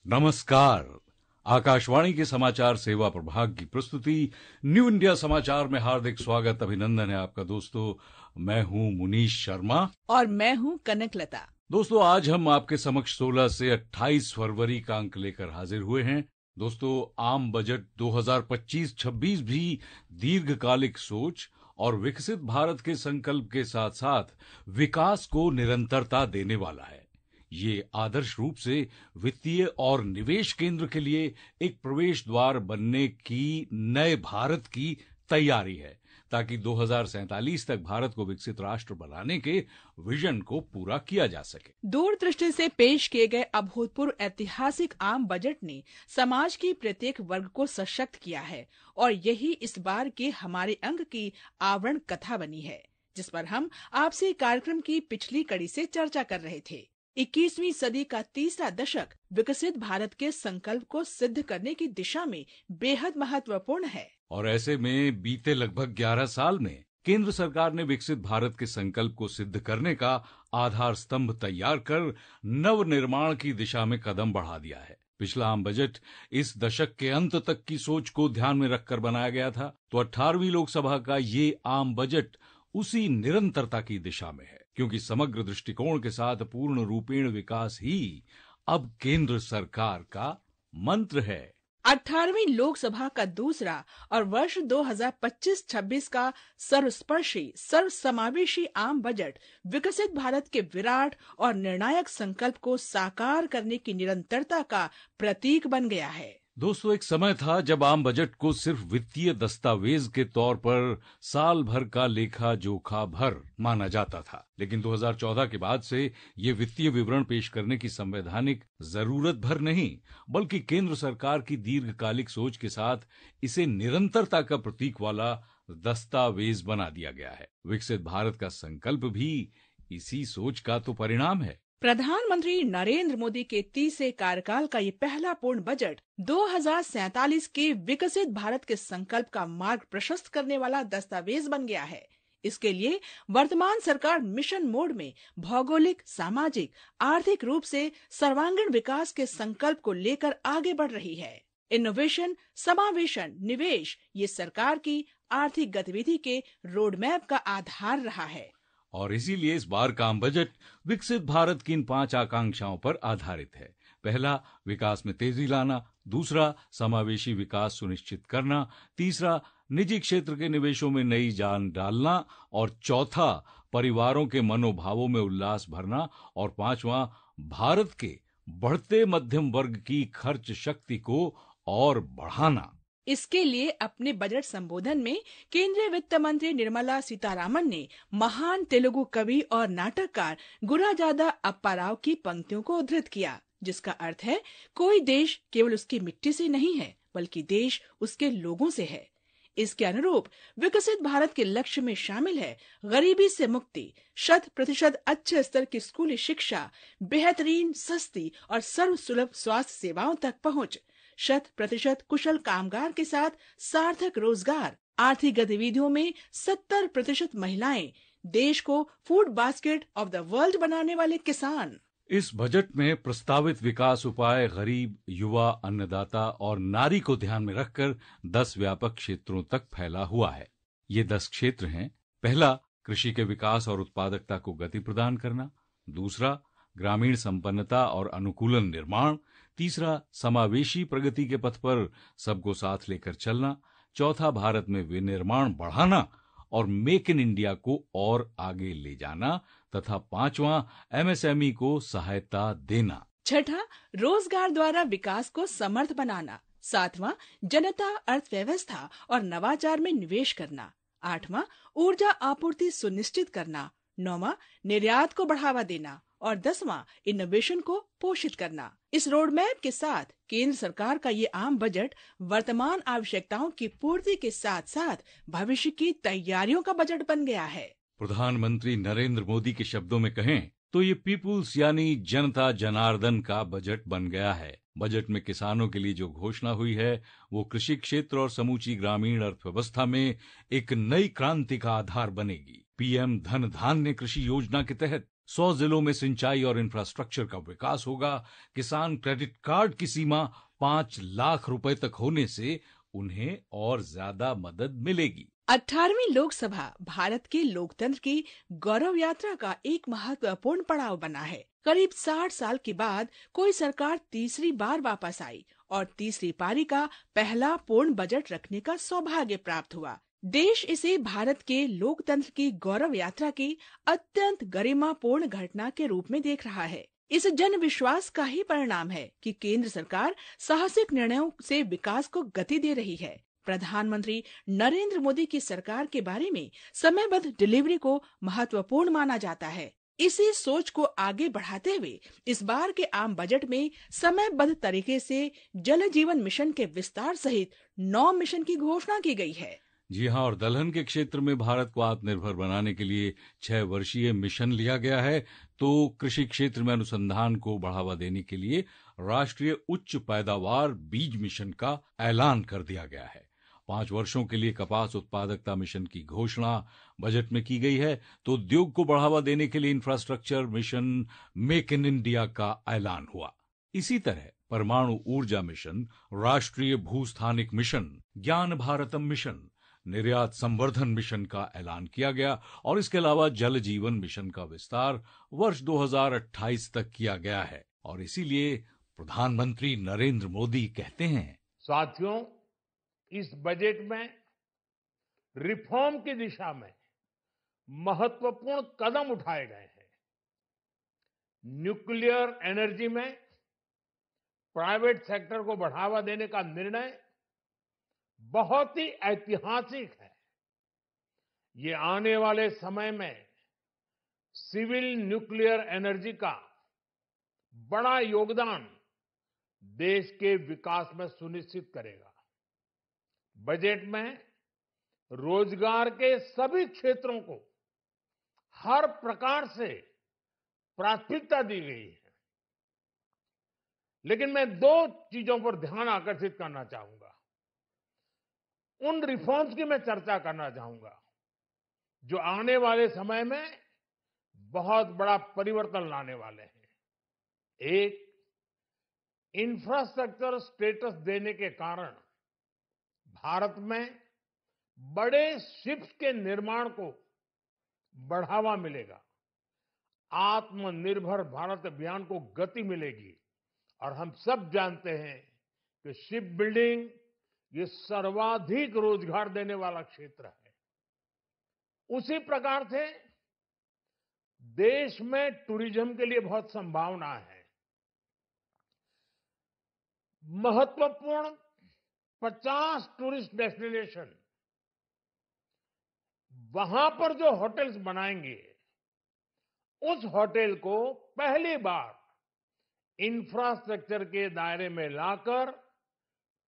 नमस्कार। आकाशवाणी के समाचार सेवा प्रभाग की प्रस्तुति न्यू इंडिया समाचार में हार्दिक स्वागत अभिनंदन है आपका दोस्तों। मैं हूं मुनीश शर्मा और मैं हूं कनकलता। दोस्तों, आज हम आपके समक्ष 16 से 28 फरवरी का अंक लेकर हाजिर हुए हैं। दोस्तों, आम बजट 2025-26 भी दीर्घकालिक सोच और विकसित भारत के संकल्प के साथ साथ विकास को निरंतरता देने वाला है। ये आदर्श रूप से वित्तीय और निवेश केंद्र के लिए एक प्रवेश द्वार बनने की नए भारत की तैयारी है, ताकि 2047 तक भारत को विकसित राष्ट्र बनाने के विजन को पूरा किया जा सके। दूरदृष्टि से पेश किए गए अभूतपूर्व ऐतिहासिक आम बजट ने समाज की प्रत्येक वर्ग को सशक्त किया है और यही इस बार के हमारे अंक की आवरण कथा बनी है, जिस पर हम आपसे कार्यक्रम की पिछली कड़ी से चर्चा कर रहे थे। 21वीं सदी का तीसरा दशक विकसित भारत के संकल्प को सिद्ध करने की दिशा में बेहद महत्वपूर्ण है और ऐसे में बीते लगभग 11 साल में केंद्र सरकार ने विकसित भारत के संकल्प को सिद्ध करने का आधार स्तंभ तैयार कर नव निर्माण की दिशा में कदम बढ़ा दिया है। पिछला आम बजट इस दशक के अंत तक की सोच को ध्यान में रखकर बनाया गया था, तो 18वीं लोकसभा का ये आम बजट उसी निरंतरता की दिशा में है, क्योंकि समग्र दृष्टिकोण के साथ पूर्ण रूपेण विकास ही अब केंद्र सरकार का मंत्र है। 18वीं लोकसभा का दूसरा और वर्ष 2025-26 का सर्वस्पर्शी सर्वसमावेशी आम बजट विकसित भारत के विराट और निर्णायक संकल्प को साकार करने की निरंतरता का प्रतीक बन गया है। दोस्तों, एक समय था जब आम बजट को सिर्फ वित्तीय दस्तावेज के तौर पर साल भर का लेखा जोखा भर माना जाता था, लेकिन 2014 के बाद से ये वित्तीय विवरण पेश करने की संवैधानिक जरूरत भर नहीं, बल्कि केंद्र सरकार की दीर्घकालिक सोच के साथ इसे निरंतरता का प्रतीक वाला दस्तावेज बना दिया गया है। विकसित भारत का संकल्प भी इसी सोच का तो परिणाम है। प्रधानमंत्री नरेंद्र मोदी के तीसरे कार्यकाल का ये पहला पूर्ण बजट 2047 के विकसित भारत के संकल्प का मार्ग प्रशस्त करने वाला दस्तावेज बन गया है। इसके लिए वर्तमान सरकार मिशन मोड में भौगोलिक, सामाजिक, आर्थिक रूप से सर्वांगीण विकास के संकल्प को लेकर आगे बढ़ रही है। इनोवेशन, समावेशन, निवेश ये सरकार की आर्थिक गतिविधि के रोडमैप का आधार रहा है और इसीलिए इस बार का आम बजट विकसित भारत की इन 5 आकांक्षाओं पर आधारित है। पहला, विकास में तेजी लाना। दूसरा, समावेशी विकास सुनिश्चित करना। तीसरा, निजी क्षेत्र के निवेशों में नई जान डालना। और चौथा, परिवारों के मनोभावों में उल्लास भरना। और पांचवा, भारत के बढ़ते मध्यम वर्ग की खर्च शक्ति को और बढ़ाना। इसके लिए अपने बजट संबोधन में केंद्रीय वित्त मंत्री निर्मला सीतारामन ने महान तेलुगु कवि और नाटककार गुराजादा अप्पाराव की पंक्तियों को उद्धृत किया, जिसका अर्थ है, कोई देश केवल उसकी मिट्टी से नहीं है, बल्कि देश उसके लोगों से है। इसके अनुरूप विकसित भारत के लक्ष्य में शामिल है गरीबी से मुक्ति, 100% अच्छे स्तर की स्कूली शिक्षा, बेहतरीन, सस्ती और सर्वसुलभ स्वास्थ्य सेवाओं तक पहुँच, 100% कुशल कामगार के साथ सार्थक रोजगार, आर्थिक गतिविधियों में 70% महिलाएं, देश को food basket of the world बनाने वाले किसान। इस बजट में प्रस्तावित विकास उपाय गरीब, युवा, अन्नदाता और नारी को ध्यान में रखकर 10 व्यापक क्षेत्रों तक फैला हुआ है। ये 10 क्षेत्र हैं। पहला, कृषि के विकास और उत्पादकता को गति प्रदान करना। दूसरा, ग्रामीण संपन्नता और अनुकूलन निर्माण। तीसरा, समावेशी प्रगति के पथ पर सबको साथ लेकर चलना। चौथा, भारत में विनिर्माण बढ़ाना और मेक इन इंडिया को और आगे ले जाना। तथा पांचवा, एमएसएमई को सहायता देना। छठा, रोजगार द्वारा विकास को समर्थ बनाना। सातवां, जनता, अर्थव्यवस्था और नवाचार में निवेश करना। आठवां, ऊर्जा आपूर्ति सुनिश्चित करना। नौवां, निर्यात को बढ़ावा देना। और 10वां, इनोवेशन को पोषित करना। इस रोड मैप के साथ केंद्र सरकार का ये आम बजट वर्तमान आवश्यकताओं की पूर्ति के साथ साथ भविष्य की तैयारियों का बजट बन गया है। प्रधानमंत्री नरेंद्र मोदी के शब्दों में कहें तो ये पीपुल्स यानी जनता जनार्दन का बजट बन गया है। बजट में किसानों के लिए जो घोषणा हुई है वो कृषि क्षेत्र और समूची ग्रामीण अर्थव्यवस्था में एक नई क्रांति का आधार बनेगी। पीएम धन धान्य कृषि योजना के तहत 100 जिलों में सिंचाई और इंफ्रास्ट्रक्चर का विकास होगा। किसान क्रेडिट कार्ड की सीमा 5 लाख रुपए तक होने से उन्हें और ज्यादा मदद मिलेगी। 18वीं लोकसभा भारत के लोकतंत्र की गौरव यात्रा का एक महत्वपूर्ण पड़ाव बना है। करीब 60 साल के बाद कोई सरकार तीसरी बार वापस आई और तीसरी पारी का पहला पूर्ण बजट रखने का सौभाग्य प्राप्त हुआ। देश इसे भारत के लोकतंत्र की गौरव यात्रा की अत्यंत गरिमापूर्ण घटना के रूप में देख रहा है। इस जन विश्वास का ही परिणाम है कि केंद्र सरकार साहसिक निर्णयों से विकास को गति दे रही है। प्रधानमंत्री नरेंद्र मोदी की सरकार के बारे में समयबद्ध डिलीवरी को महत्वपूर्ण माना जाता है। इसी सोच को आगे बढ़ाते हुए इस बार के आम बजट में समयबद्ध तरीके से जल जीवन मिशन के विस्तार सहित 9 मिशन की घोषणा की गई है। जी हाँ, और दलहन के क्षेत्र में भारत को आत्मनिर्भर बनाने के लिए 6 वर्षीय मिशन लिया गया है। तो कृषि क्षेत्र में अनुसंधान को बढ़ावा देने के लिए राष्ट्रीय उच्च पैदावार बीज मिशन का ऐलान कर दिया गया है। 5 वर्षों के लिए कपास उत्पादकता मिशन की घोषणा बजट में की गई है। तो उद्योग को बढ़ावा देने के लिए infrastructure mission make in India का ऐलान हुआ। इसी तरह परमाणु ऊर्जा मिशन, राष्ट्रीय भूस्थानिक मिशन, ज्ञान भारतम मिशन, निर्यात संवर्धन मिशन का ऐलान किया गया और इसके अलावा जल जीवन मिशन का विस्तार वर्ष 2028 तक किया गया है। और इसीलिए प्रधानमंत्री नरेंद्र मोदी कहते हैं, साथियों, इस बजट में रिफॉर्म की दिशा में महत्वपूर्ण कदम उठाए गए हैं। न्यूक्लियर एनर्जी में प्राइवेट सेक्टर को बढ़ावा देने का निर्णय बहुत ही ऐतिहासिक है। ये आने वाले समय में सिविल न्यूक्लियर एनर्जी का बड़ा योगदान देश के विकास में सुनिश्चित करेगा। बजट में रोजगार के सभी क्षेत्रों को हर प्रकार से प्राथमिकता दी गई है। लेकिन मैं 2 चीजों पर ध्यान आकर्षित करना चाहूंगा। उन रिफॉर्म्स की मैं चर्चा करना चाहूंगा जो आने वाले समय में बहुत बड़ा परिवर्तन लाने वाले हैं। एक, इंफ्रास्ट्रक्चर स्टेटस देने के कारण भारत में बड़े शिप्स के निर्माण को बढ़ावा मिलेगा। आत्मनिर्भर भारत अभियान को गति मिलेगी। और हम सब जानते हैं कि शिप बिल्डिंग ये सर्वाधिक रोजगार देने वाला क्षेत्र है। उसी प्रकार से देश में टूरिज्म के लिए बहुत संभावना है। महत्वपूर्ण 50 टूरिस्ट डेस्टिनेशन, वहां पर जो होटल्स बनाएंगे, उस होटल को पहली बार इंफ्रास्ट्रक्चर के दायरे में लाकर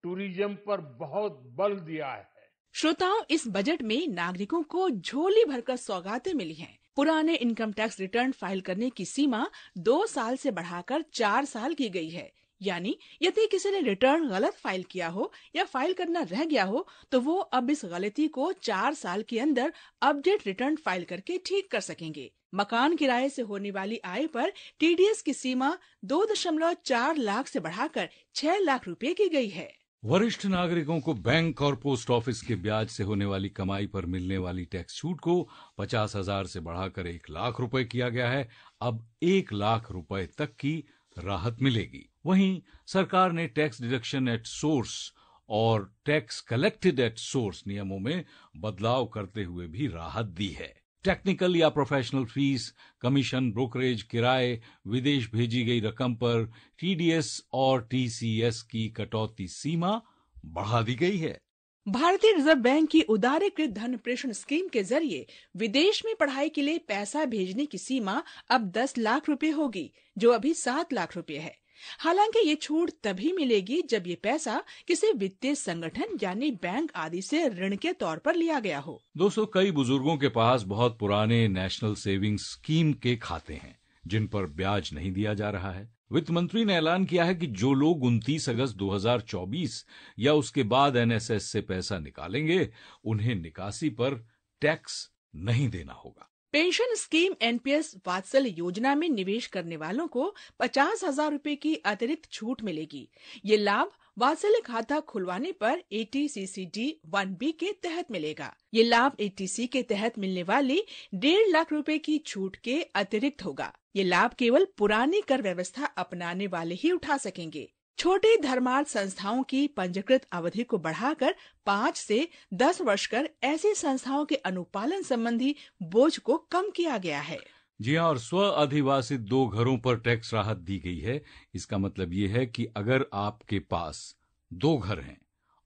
टूरिज्म पर बहुत बल दिया है। श्रोताओं, इस बजट में नागरिकों को झोली भरकर सौगातें मिली हैं। पुराने इनकम टैक्स रिटर्न फाइल करने की सीमा 2 साल से बढ़ाकर 4 साल की गई है। यानी यदि किसी ने रिटर्न गलत फाइल किया हो या फाइल करना रह गया हो तो वो अब इस गलती को 4 साल के अंदर अपडेट रिटर्न फाइल करके ठीक कर सकेंगे। मकान किराए से होने वाली आय पर टीडीएस की सीमा 2.4 लाख से बढ़ाकर 6 लाख रुपए की गई है। वरिष्ठ नागरिकों को बैंक और पोस्ट ऑफिस के ब्याज से होने वाली कमाई पर मिलने वाली टैक्स छूट को 50,000 से बढ़ाकर 1 लाख रुपए किया गया है। अब 1 लाख रुपए तक की राहत मिलेगी। वहीं सरकार ने टैक्स डिडक्शन एट सोर्स और टैक्स कलेक्टेड एट सोर्स नियमों में बदलाव करते हुए भी राहत दी है। टेक्निकल या प्रोफेशनल फीस, कमीशन, ब्रोकरेज, किराए, विदेश भेजी गई रकम पर टीडीएस और टीसीएस की कटौती सीमा बढ़ा दी गई है। भारतीय रिजर्व बैंक की उदारीकृत धन प्रेषण स्कीम के जरिए विदेश में पढ़ाई के लिए पैसा भेजने की सीमा अब 10 लाख रुपए होगी, जो अभी 7 लाख रुपए है। हालांकि ये छूट तभी मिलेगी जब ये पैसा किसी वित्तीय संगठन यानी बैंक आदि से ऋण के तौर पर लिया गया हो। दोस्तों, कई बुजुर्गों के पास बहुत पुराने नेशनल सेविंग्स स्कीम के खाते हैं जिन पर ब्याज नहीं दिया जा रहा है। वित्त मंत्री ने ऐलान किया है कि जो लोग 29 अगस्त 2024 या उसके बाद एनएसएस से पैसा निकालेंगे, उन्हें निकासी पर टैक्स नहीं देना होगा। पेंशन स्कीम एनपीएस वात्सल्य योजना में निवेश करने वालों को 50,000 रूपए की अतिरिक्त छूट मिलेगी। ये लाभ वात्सल्य खाता खुलवाने पर ATCCD 1B के तहत मिलेगा। ये लाभ ATC के तहत मिलने वाली 1.5 लाख रुपए की छूट के अतिरिक्त होगा। ये लाभ केवल पुरानी कर व्यवस्था अपनाने वाले ही उठा सकेंगे। छोटी धर्मार्थ संस्थाओं की पंजीकृत अवधि को बढ़ाकर 5 से 10 वर्ष कर ऐसी संस्थाओं के अनुपालन संबंधी बोझ को कम किया गया है। जी हाँ, और स्व अधिवासित 2 घरों पर टैक्स राहत दी गई है। इसका मतलब ये है कि अगर आपके पास 2 घर हैं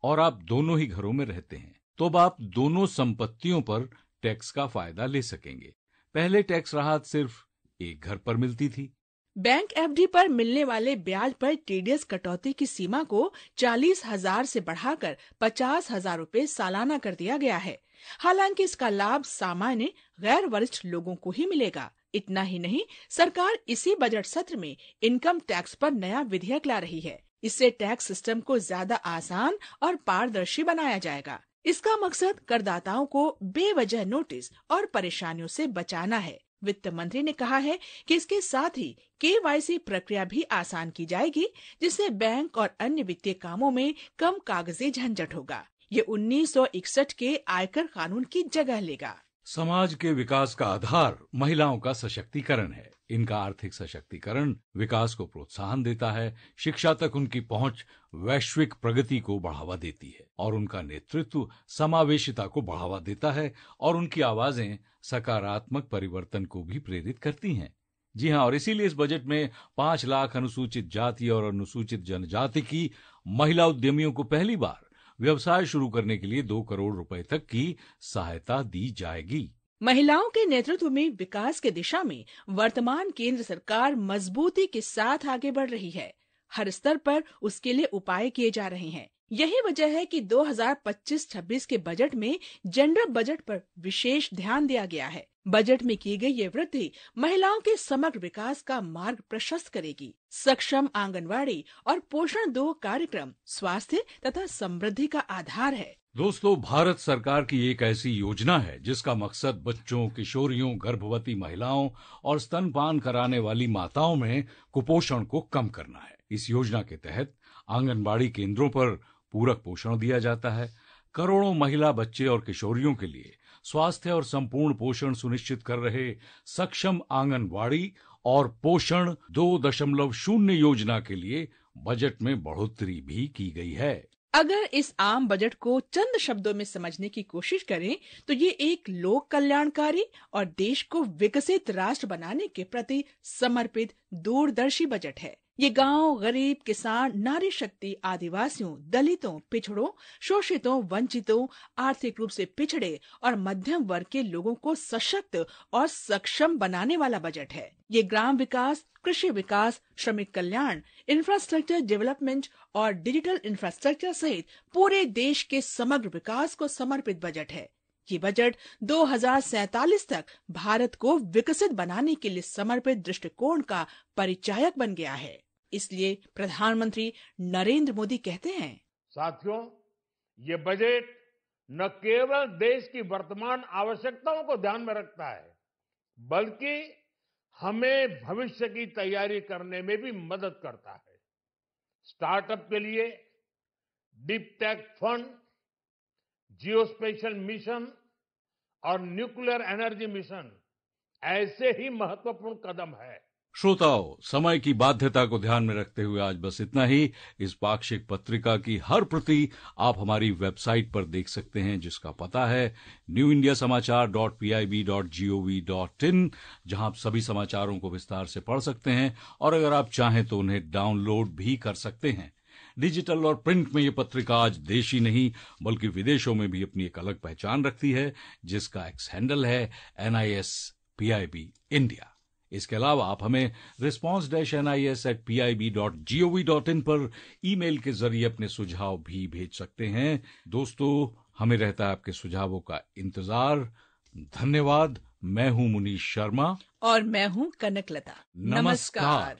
और आप दोनों ही घरों में रहते हैं तो अब आप दोनों संपत्तियों पर टैक्स का फायदा ले सकेंगे। पहले टैक्स राहत सिर्फ एक घर पर मिलती थी। बैंक एफडी पर मिलने वाले ब्याज पर टीडीएस कटौती की सीमा को 40,000 से बढ़ाकर 50,000 रूपए सालाना कर दिया गया है। हालांकि इसका लाभ सामान्य गैर वरिष्ठ लोगों को ही मिलेगा। इतना ही नहीं, सरकार इसी बजट सत्र में इनकम टैक्स पर नया विधेयक ला रही है। इससे टैक्स सिस्टम को ज्यादा आसान और पारदर्शी बनाया जाएगा। इसका मकसद करदाताओं को बेवजह नोटिस और परेशानियों से बचाना है। वित्त मंत्री ने कहा है कि इसके साथ ही KYC प्रक्रिया भी आसान की जाएगी, जिससे बैंक और अन्य वित्तीय कामों में कम कागजी झंझट होगा। ये 1961 के आयकर कानून की जगह लेगा। समाज के विकास का आधार महिलाओं का सशक्तिकरण है। इनका आर्थिक सशक्तिकरण विकास को प्रोत्साहन देता है, शिक्षा तक उनकी पहुंच वैश्विक प्रगति को बढ़ावा देती है और उनका नेतृत्व समावेशिता को बढ़ावा देता है और उनकी आवाजें सकारात्मक परिवर्तन को भी प्रेरित करती हैं। जी हाँ, और इसीलिए इस बजट में 5 लाख अनुसूचित जाति और अनुसूचित जनजाति की महिला उद्यमियों को पहली बार व्यवसाय शुरू करने के लिए 2 करोड़ रुपए तक की सहायता दी जाएगी। महिलाओं के नेतृत्व में विकास के दिशा में वर्तमान केंद्र सरकार मजबूती के साथ आगे बढ़ रही है। हर स्तर पर उसके लिए उपाय किए जा रहे हैं। यही वजह है कि 2025-26 के बजट में जेंडर बजट पर विशेष ध्यान दिया गया है। बजट में की गई ये वृद्धि महिलाओं के समग्र विकास का मार्ग प्रशस्त करेगी। सक्षम आंगनवाड़ी और पोषण 2 कार्यक्रम स्वास्थ्य तथा समृद्धि का आधार है। दोस्तों, भारत सरकार की एक ऐसी योजना है जिसका मकसद बच्चों, किशोरियों, गर्भवती महिलाओं और स्तनपान कराने वाली माताओं में कुपोषण को कम करना है। इस योजना के तहत आंगनबाड़ी केंद्रों पर पूरक पोषण दिया जाता है। करोड़ों महिला, बच्चे और किशोरियों के लिए स्वास्थ्य और संपूर्ण पोषण सुनिश्चित कर रहे सक्षम आंगनबाड़ी और पोषण 2.0 योजना के लिए बजट में बढ़ोतरी भी की गई है। अगर इस आम बजट को चंद शब्दों में समझने की कोशिश करें तो ये एक लोक कल्याणकारी और देश को विकसित राष्ट्र बनाने के प्रति समर्पित दूरदर्शी बजट है। ये गांव, गरीब, किसान, नारी शक्ति, आदिवासियों, दलितों, पिछड़ों, शोषितों, वंचितों, आर्थिक रूप से पिछड़े और मध्यम वर्ग के लोगों को सशक्त और सक्षम बनाने वाला बजट है। ये ग्राम विकास, कृषि विकास, श्रमिक कल्याण, इंफ्रास्ट्रक्चर डेवलपमेंट और डिजिटल इंफ्रास्ट्रक्चर सहित पूरे देश के समग्र विकास को समर्पित बजट है। ये बजट 2047 तक भारत को विकसित बनाने के लिए समर्पित दृष्टिकोण का परिचायक बन गया है। इसलिए प्रधानमंत्री नरेंद्र मोदी कहते हैं, साथियों, ये बजट न केवल देश की वर्तमान आवश्यकताओं को ध्यान में रखता है, बल्कि हमें भविष्य की तैयारी करने में भी मदद करता है। स्टार्टअप के लिए deep tech fund, geospatial mission और न्यूक्लियर एनर्जी मिशन ऐसे ही महत्वपूर्ण कदम है। श्रोताओ, समय की बाध्यता को ध्यान में रखते हुए आज बस इतना ही। इस पाक्षिक पत्रिका की हर प्रति आप हमारी वेबसाइट पर देख सकते हैं, जिसका पता है newindiasamaachar.pib.gov.in, जहां आप सभी समाचारों को विस्तार से पढ़ सकते हैं और अगर आप चाहें तो उन्हें डाउनलोड भी कर सकते हैं। डिजिटल और प्रिंट में ये पत्रिका आज देश ही नहीं बल्कि विदेशों में भी अपनी एक अलग पहचान रखती है, जिसका एक्स हैंडल है NISPIB इंडिया। इसके अलावा आप हमें response-nis@pib.gov.in पर ईमेल के जरिए अपने सुझाव भी भेज सकते हैं। दोस्तों, हमें रहता है आपके सुझावों का इंतजार। धन्यवाद। मैं हूं मुनीश शर्मा और मैं हूं कनकलता। नमस्कार।